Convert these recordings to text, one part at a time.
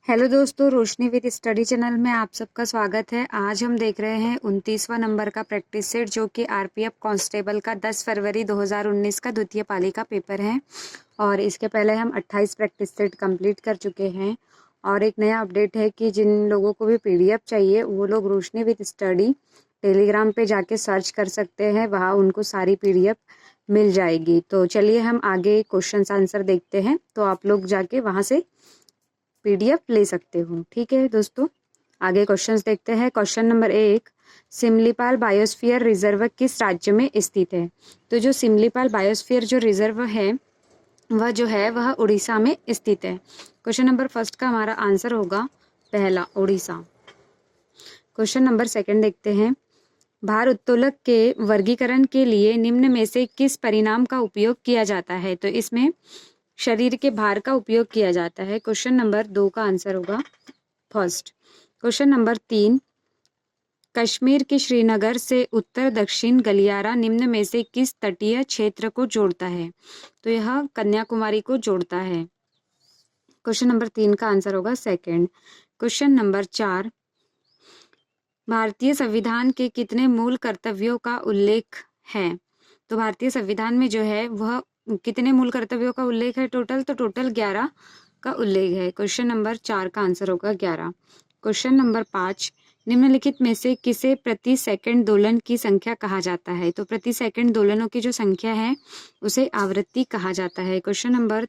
Hello दोस्तों, रोशनी with study channel में आप सबका स्वागत है। आज हम देख रहे हैं 29वां नंबर का प्रैक्टिस सेट जो कि आरपीएफ कांस्टेबल का 10 फरवरी 2019 का द्वितीय पाली का पेपर है। और इसके पहले हम 28 प्रैक्टिस सेट कंप्लीट कर चुके हैं। और एक नया अपडेट है कि जिन लोगों को भी पीडीएफ चाहिए वो लोग रोशनी विद स्टडी टेलीग्राम पे जाके सर्च कर सकते हैं, वहाँ उनको सारी पीडीएफ मिल जाएगी। तो चलिए हम आगे क्वेश्चन आंसर देखते हैं। तो आप लोग जाके वहाँ से पीडीएफ ले सकते हो। ठीक है दोस्तों, आगे क्वेश्चंस देखते हैं। Question number 1, Similipal biosphere reserve किस राज्य में स्थित है? तो जो सिमलीपाल बायोस्फीयर जो रिजर्व है वह उड़ीसा में स्थित है। क्वेश्चन नंबर फर्स्ट का हमारा आंसर होगा पहला, उड़ीसा। क्वेश्चन नंबर सेकंड देखते हैं। भार उत्तोलक के वर्गीकरण के लिए निम्न में से किस परिणाम का उपयोग किया जाता है? तो इसमें शरीर के भार का उपयोग किया जाता है। क्वेश्चन नंबर 2 का आंसर होगा फर्स्ट। क्वेश्चन नंबर 3, कश्मीर के श्रीनगर से उत्तर दक्षिण गलियारा निम्न में से किस तटीय क्षेत्र को जोड़ता है? तो यह कन्याकुमारी को जोड़ता है। क्वेश्चन नंबर 3 का आंसर होगा सेकंड। क्वेश्चन नंबर 4, भारतीय संविधान के कितने मूल कर्तव्यों का उल्लेख है? तो भारतीय संविधान में जो है वह कितने मूल कर्तव्यों का उल्लेख है टोटल? तो टोटल 11 का उल्लेख है। क्वेश्चन नंबर 4 का आंसर होगा 11। क्वेश्चन नंबर 5, निम्नलिखित में से किसे प्रति सेकंड दोलन की संख्या कहा जाता है? तो प्रति सेकंड दोलनों की जो संख्या है उसे आवृत्ति कहा जाता है। क्वेश्चन नंबर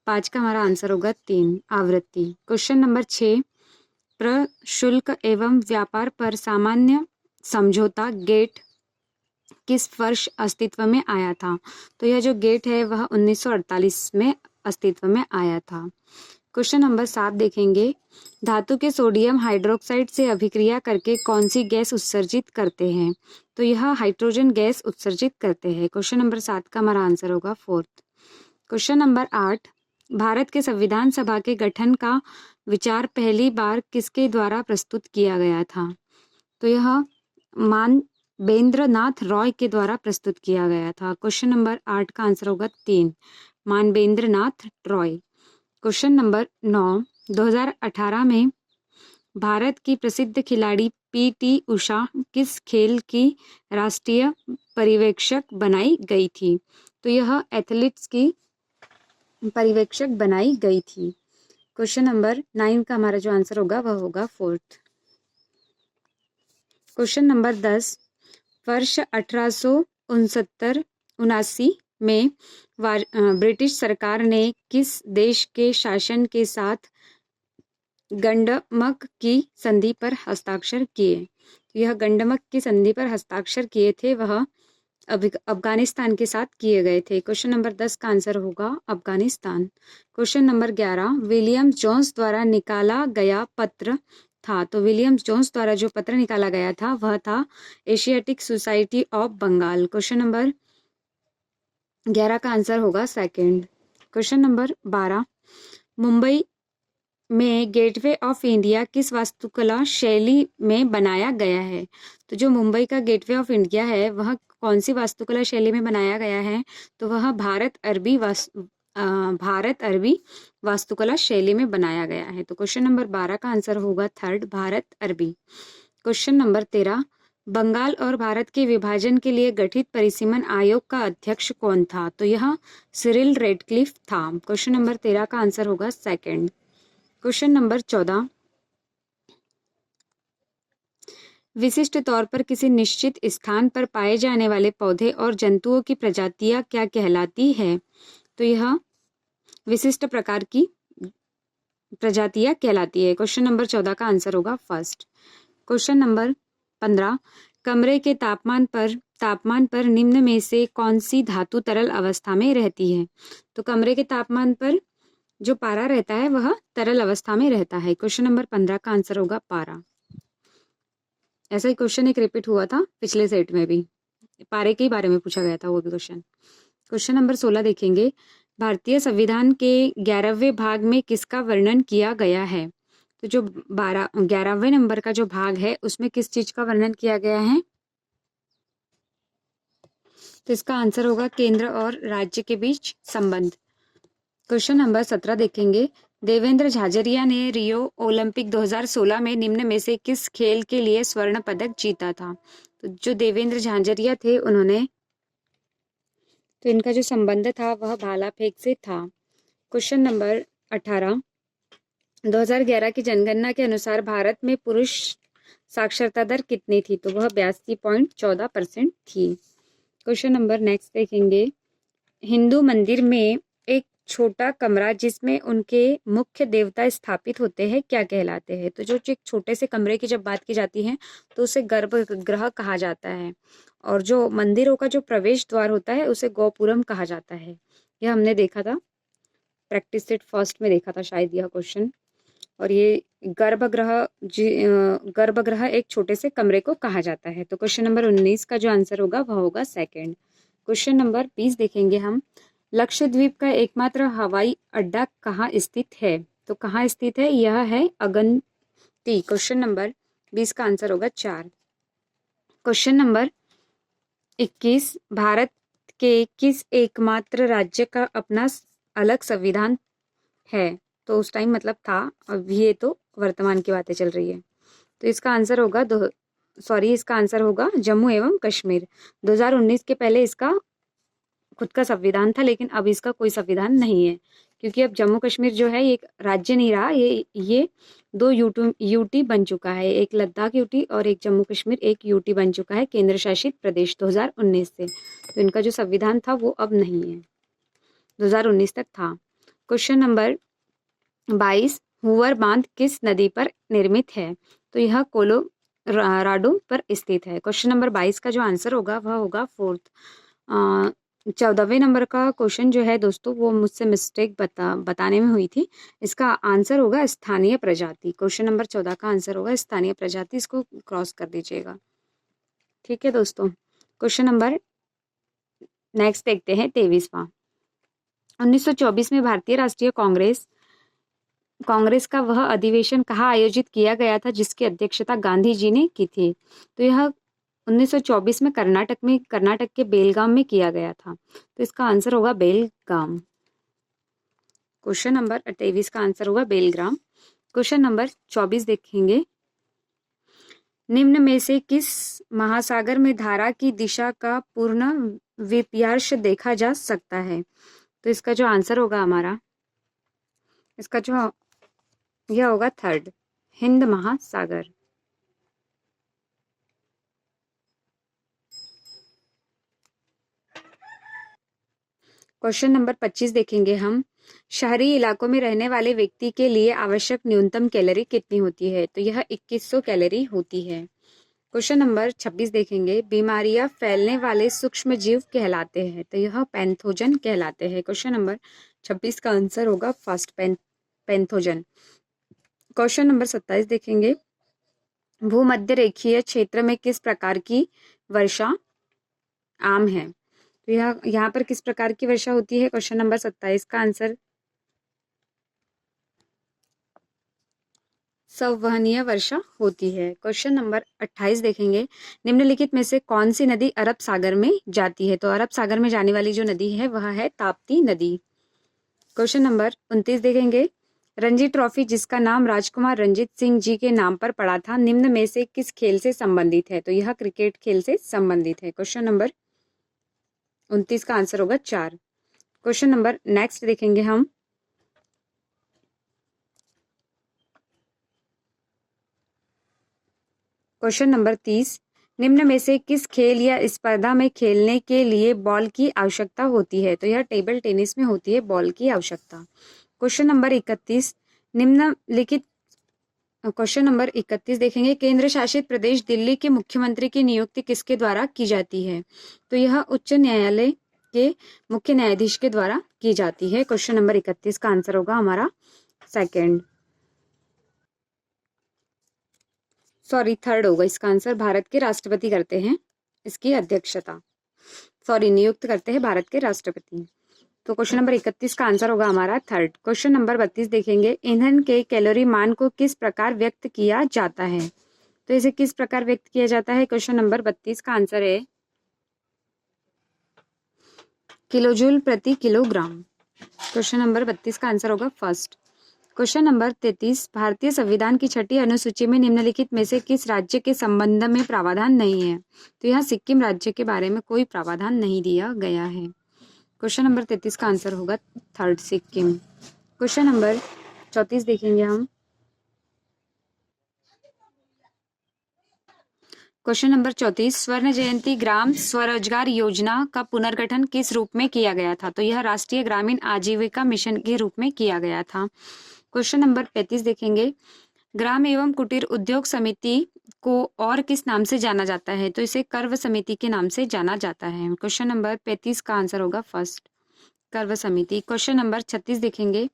5 का हमारा आंसर होगा 3, आवृत्ति। क्वेश्चन नंबर 6, प्रशुल्क एवं व्यापार पर सामान्य समझौता गेट किस वर्ष अस्तित्व में आया था? तो यह जो गेट है वह 1948 में अस्तित्व में आया था। क्वेश्चन नंबर 7 देखेंगे। धातु के सोडियम हाइड्रोक्साइड से अभिक्रिया करके कौन सी गैस उत्सर्जित करते हैं? तो यह हाइड्रोजन गैस उत्सर्जित करते हैं। क्वेश्चन नंबर 7 का हमारा आंसर होगा फोर्थ। क्वेश्चन नंबर 8, भारत के संविधान सभा के गठन का विचार पहली बार किसके द्वारा प्रस्तुत किया गया था? तो यह मानवेंद्रनाथ रॉय के द्वारा प्रस्तुत किया गया था। क्वेश्चन नंबर 8 का आंसर होगा 3, मानवेंद्रनाथ रॉय। क्वेश्चन नंबर 9, 2018 में भारत की प्रसिद्ध खिलाड़ी पीटी उषा किस खेल की राष्ट्रीय पर्यवेक्षक बनाई गई थी? तो यह एथलीट्स की पर्यवेक्षक बनाई गई थी। क्वेश्चन नंबर 9 का हमारा जो आंसर होगा वह होगा फोर्थ। क्वेश्चन नंबर 10, वर्ष 1869 में ब्रिटिश सरकार ने किस देश के शासन के साथ गंडमक की संधि पर हस्ताक्षर किए? यह गंडमक की संधि पर हस्ताक्षर किए थे वह अफगानिस्तान के साथ किए गए थे। क्वेश्चन नंबर 10 का आंसर होगा Afghanistan. Question number 11, William Jones द्वारा निकाला गया पत्र था। तो विलियम जोन्स द्वारा जो पत्र निकाला गया था वह था Asiatic society of Bengal. Question number 11 का आंसर होगा सेकंड। क्वेश्चन नंबर 12, मुंबई में गेटवे ऑफ इंडिया किस वास्तुकला शैली में बनाया गया है? तो जो मुंबई का गेटवे ऑफ इंडिया है वह कौन सी वास्तुकला शैली में बनाया गया है? तो वह भारत अरबी वास्तुकला शैली में बनाया गया है। तो क्वेश्चन नंबर 12 का आंसर होगा थर्ड, भारत अरबी। क्वेश्चन नंबर 13, बंगाल और भारत के विभाजन के लिए गठित परिसीमन आयोग का अध्यक्ष कौन था? तो यह सिरिल रेडक्लिफ था। क्वेश्चन नंबर 13 का आंसर होगा सेकंड। क्वेश्चन नंबर 14, विशिष्ट तौर पर किसी निश्चित स्थान पर पाए जाने वाले पौधे और जंतुओं की प्रजातियां क्या कहलाती है? तो यह विशिष्ट प्रकार की प्रजातियां कहलाती है। क्वेश्चन नंबर 14 का आंसर होगा फर्स्ट। क्वेश्चन नंबर 15, कमरे के तापमान पर निम्न में से कौन सी धातु तरल अवस्था में रहती है? तो कमरे के तापमान पर जो पारा रहता है वह तरल अवस्था में रहता है। क्वेश्चन नंबर 15 का आंसर होगा पारा। ऐसा ही क्वेश्चन एक रिपीट हुआ था पिछले सेट में भी, पारे के बारे में पूछा गया था वो भी क्वेश्चन। क्वेश्चन नंबर 16 देखेंगे। भारतीय संविधान के 11वें भाग में किसका वर्णन किया गया है? तो जो 11वें नंबर का जो भाग है उसमें किस चीज का वर्णन किया गया है? तो इसका आंसर होगा केंद्र और राज्य के बीच संबंध। क्वेश्चन नंबर 17 देखेंगे। देवेंद्र झाझरिया ने रियो ओलंपिक 2016 में निम्न में से किस खेल के लिए स्वर्ण पदक जीता था? तो जो देवेंद्र झाझरिया थे उन्होंने, तो इनका जो संबंध था वह भाला फेंक से था। क्वेश्चन नंबर 18, 2011 की जनगणना के अनुसार भारत में पुरुष साक्षरता दर कितनी थी? तो वह 82.14% थी। क्वेश्चन नंबर नेक्स्ट देखेंगे, हिंदू मंदिर में एक छोटा कमरा जिसमें उनके मुख्य देवता स्थापित होते हैं क्या कहलाते हैं? तो जो एक छोटे से कमरे की जब बात की जाती है तो उसे गर्भगृह कहा जाता है, और जो मंदिरों का जो प्रवेश द्वार होता है उसे गोपुरम कहा जाता है। यह हमने देखा था, प्रैक्टिस सेट फर्स्ट में देखा था शायद यह क्वेश्चन। और ये गर्भगृह एक छोटे से कमरे को कहा जाता है। तो क्वेश्चन नंबर 19 का जो आंसर होगा वह होगा सेकंड। क्वेश्चन नंबर 20 देखेंगे हम, लक्षद्वीप का एकमात्र हवाई अड्डा कहाँ स्थित है? तो कहाँ स्थित है? यह है अगंती। क्वेश्चन नंबर 20 का आंसर होगा 4। क्वेश्चन नंबर 21, भारत के किस एकमात्र राज्य का अपना अलग संविधान है? तो उस टाइम मतलब था, अब ये तो वर्तमान की बातें चल रही है। तो इसका आंसर होगा इसका आंसर होगा जम्मू एवं कश्मीर। 2019 के पहले इसका खुद का संविधान था, लेकिन अब इसका कोई संविधान नहीं है, क्योंकि अब जम्मू कश्मीर जो है ये एक राज्य नहीं रहा, ये दो यूटी बन चुका है, एक लद्दाख यूटी और एक जम्मू कश्मीर एक यूटी बन चुका है, केंद्र शासित प्रदेश 2019 से। तो इनका जो संविधान था वो अब नहीं है, 2019 तक था। क्वेश्चन नंबर 22, हुवर बांध किस नदी पर निर्मित है? तो यह कोलोराडो पर स्थित है। क्वेश्चन नंबर 22 का जो आंसर होगा वह होगा फोर्थ। 14वें नंबर का क्वेश्चन जो है दोस्तों वो मुझसे मिस्टेक बताने में हुई थी। इसका आंसर होगा स्थानीय प्रजाति। क्वेश्चन नंबर 14 का आंसर होगा स्थानीय प्रजाति, इसको क्रॉस कर दीजिएगा। ठीक है दोस्तों, क्वेश्चन नंबर नेक्स्ट देखते हैं 23वां। 1924 में भारतीय राष्ट्रीय कांग्रेस का वह अधिवेशन कहाँ आयोजित किया गया था जिसकी अध्यक्षता गांधी जी ने की थी? तो यह 1924 में कर्नाटक के बेलगाम में किया गया था। तो इसका आंसर होगा बेलगाम। क्वेश्चन नंबर 23 का आंसर होगा बेलग्राम। क्वेश्चन नंबर 24 देखेंगे, निम्न में से किस महासागर में धारा की दिशा का पूर्ण विपर्यास देखा जा सकता है? तो इसका जो आंसर होगा हमारा, इसका जो यह होगा थर्ड, हिंद महासागर। क्वेश्चन नंबर 25 देखेंगे हम, शहरी इलाकों में रहने वाले व्यक्ति के लिए आवश्यक न्यूनतम कैलोरी कितनी होती है? तो यह 2100 कैलोरी होती है। क्वेश्चन नंबर 26 देखेंगे, बीमारियां फैलने वाले सूक्ष्म जीव कहलाते हैं? तो यह पैंथोजन कहलाते हैं। क्वेश्चन नंबर 26 का आंसर होगा फर्स्ट, पैंथोजन। क्वेश्चन नंबर 27 देखेंगे, भूमध्य रेखीय क्षेत्र में किस प्रकार की वर्षा आम है? तो यहाँ पर किस प्रकार की वर्षा होती है? क्वेश्चन नंबर 27 का आंसर संवहनीय वर्षा होती है। क्वेश्चन नंबर 28 देखेंगे, निम्नलिखित में से कौन सी नदी अरब सागर में जाती है? तो अरब सागर में जाने वाली जो नदी है वह है ताप्ती नदी। क्वेश्चन नंबर 29 देखेंगे, रणजी ट्रॉफी जिसका नाम राजकुमार रंजीत सिंह जी के नाम पर पड़ा था निम्न में से किस खेल से संबंधित है? तो यह क्रिकेट खेल से संबंधित है। क्वेश्चन नंबर 29 का आंसर होगा 4। क्वेश्चन नंबर नेक्स्ट देखेंगे हम, क्वेश्चन नंबर 30, निम्न में से किस खेल या स्पर्धा में खेलने के लिए बॉल की आवश्यकता होती है? तो यह टेबल टेनिस में होती है बॉल की आवश्यकता। क्वेश्चन नंबर 31, निम्नलिखित क्वेश्चन नंबर 31 देखेंगे, केंद्र शासित प्रदेश दिल्ली के मुख्यमंत्री की नियुक्ति किसके द्वारा की जाती है? तो यह उच्च न्यायालय के मुख्य न्यायाधीश के द्वारा की जाती है। क्वेश्चन नंबर 31 का आंसर होगा हमारा सेकंड, थर्ड होगा इसका आंसर। भारत के राष्ट्रपति करते हैं इसकी अध्यक्षता, नियुक्त करते हैं भारत के राष्ट्रपति। तो क्वेश्चन नंबर 31 का आंसर होगा हमारा थर्ड। क्वेश्चन नंबर 32 देखेंगे, ईंधन के कैलोरी मान को किस प्रकार व्यक्त किया जाता है? तो इसे किस प्रकार व्यक्त किया जाता है? क्वेश्चन नंबर 32 का आंसर है किलोजूल प्रति किलोग्राम। क्वेश्चन नंबर 32 का आंसर होगा फर्स्ट। क्वेश्चन नंबर 33, भारतीय संविधान की 6ठी अनुसूची में निम्नलिखित में से किस राज्य के संबंध में प्रावधान नहीं है? तो यहाँ सिक्किम राज्य के बारे में कोई प्रावधान नहीं दिया गया है। क्वेश्चन नंबर 33 का आंसर होगा थर्ड, सिक्किम। क्वेश्चन नंबर 34 देखेंगे हम। क्वेश्चन नंबर 34, स्वर्ण जयंती ग्राम स्वरोजगार योजना का पुनर्गठन किस रूप में किया गया था? तो यह राष्ट्रीय ग्रामीण आजीविका मिशन के रूप में किया गया था। क्वेश्चन नंबर 35 देखेंगे, ग्राम एवं कुटीर उद्योग समिति को और किस नाम से जाना जाता है? तो इसे कर्व समिति के नाम से जाना जाता है। क्वेश्चन नंबर 35 का आंसर होगा फर्स्ट, कर्व समिति। क्वेश्चन नंबर 36 देखेंगे,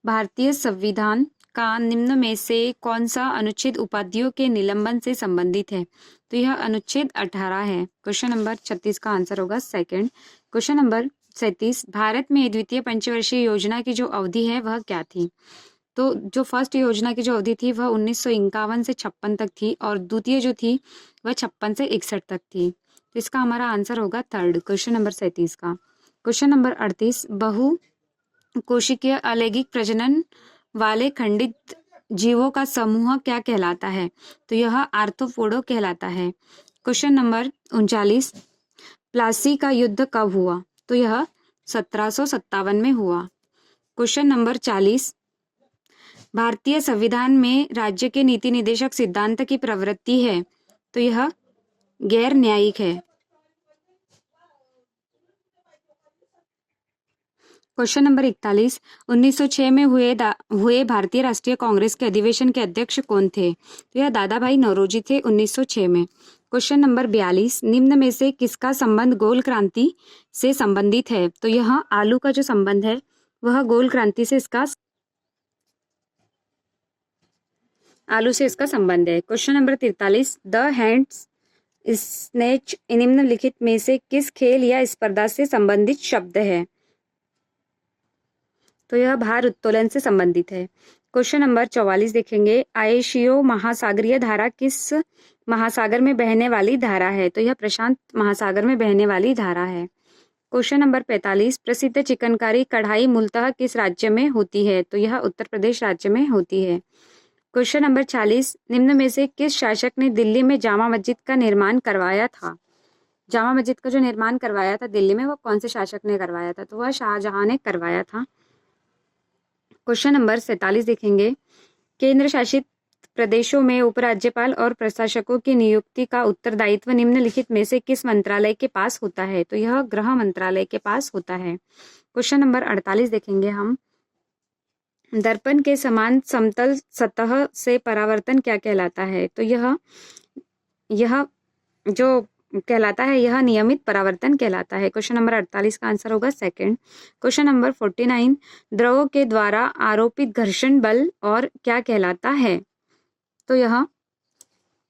भारतीय संविधान का निम्न में से कौन सा अनुच्छेद उपाधियों के निलंबन से संबंधित है? तो यह अनुच्छेद 18 है। क्वेश्चन नंबर 36 का आंसर होगा सेकंड। क्वेश्चन नंबर 37, भारत में द्वितीय पंचवर्षीय योजना की जो अवधि है वह क्या थी? तो जो फर्स्ट योजना की जो अवधि थी वह 1951 से 56 तक थी और द्वितीय जो थी वह 56 से 61 तक थी। तो इसका हमारा आंसर होगा थर्ड, क्वेश्चन नंबर 37 का। क्वेश्चन नंबर 38, बहु कोशिकीय अलैंगिक प्रजनन वाले खंडित जीवों का समूह क्या कहलाता है? तो यह आर्थ्रोपोडा कहलाता है। क्वेश्चन नंबर 39, प्लासी का युद्ध कब हुआ? तो यह 1757 में हुआ। क्वेश्चन नंबर 40, भारतीय संविधान में राज्य के नीति निदेशक सिद्धांत की प्रवृत्ति है, तो यह गैर न्यायिक है। क्वेश्चन नंबर 41, 1906 में हुए भारतीय राष्ट्रीय कांग्रेस के अधिवेशन के अध्यक्ष कौन थे? तो यह दादा भाई नौरोजी थे 1906 में। क्वेश्चन नंबर 42, निम्न में से किसका संबंध गोल क्रांति से संबंधित है? तो यह आलू का जो संबंध है वह गोल क्रांति से आलू से इसका संबंध है। Question number 43, the hands snatch निम्नलिखित में से किस खेल या स्पर्धा से संबंधित शब्द है? तो यह भार उत्तोलन से संबंधित है। क्वेश्चन नंबर 44 देखेंगे, आयशियो महासागरीय धारा किस महासागर में बहने वाली धारा है? तो यह प्रशांत महासागर में बहने वाली धारा है। क्वेश्चन नंबर 45, प्रसिद्ध चिकनकारी कढ़ाई मूलतः किस राज्य में होती है? तो यह उत्तर प्रदेश राज्य में होती है। क्वेश्चन नंबर 46, निम्न में से किस शासक ने दिल्ली में जामा मस्जिद का निर्माण करवाया था? जामा मस्जिद का जो निर्माण करवाया था दिल्ली में, वह कौन से शासक ने करवाया था? तो वह शाहजहां ने करवाया था। क्वेश्चन नंबर 47 देखेंगे, केंद्र शासित प्रदेशों में उपराज्यपाल और प्रशासकों की नियुक्ति का उत्तरदायित्व निम्नलिखित में से किस मंत्रालय के पास होता है? तो यह गृह मंत्रालय के पास होता है। क्वेश्चन नंबर 48 देखेंगे हम, दर्पण के समान समतल सतह से परावर्तन क्या कहलाता है? तो यह जो कहलाता है यह नियमित परावर्तन कहलाता है। क्वेश्चन नंबर 48 का आंसर होगा सेकंड। क्वेश्चन नंबर 49, द्रव के द्वारा आरोपित घर्षण बल और क्या कहलाता है? तो यह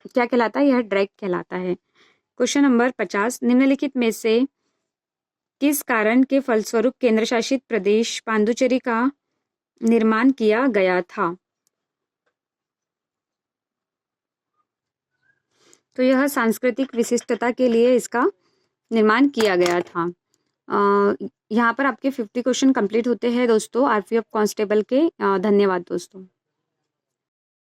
क्या कहलाता है? यह ड्रैग कहलाता है। क्वेश्चन नंबर 50, निम्नलिखित में से किस कारण के फलस्वरूप केंद्र शासित प्रदेश पांडुचेरी का निर्माण किया गया था? तो यह सांस्कृतिक विशिष्टता के लिए इसका निर्माण किया गया था। यहाँ पर आपके 50 क्वेश्चन कंप्लीट होते हैं दोस्तों आरपीएफ कांस्टेबल के। धन्यवाद दोस्तों।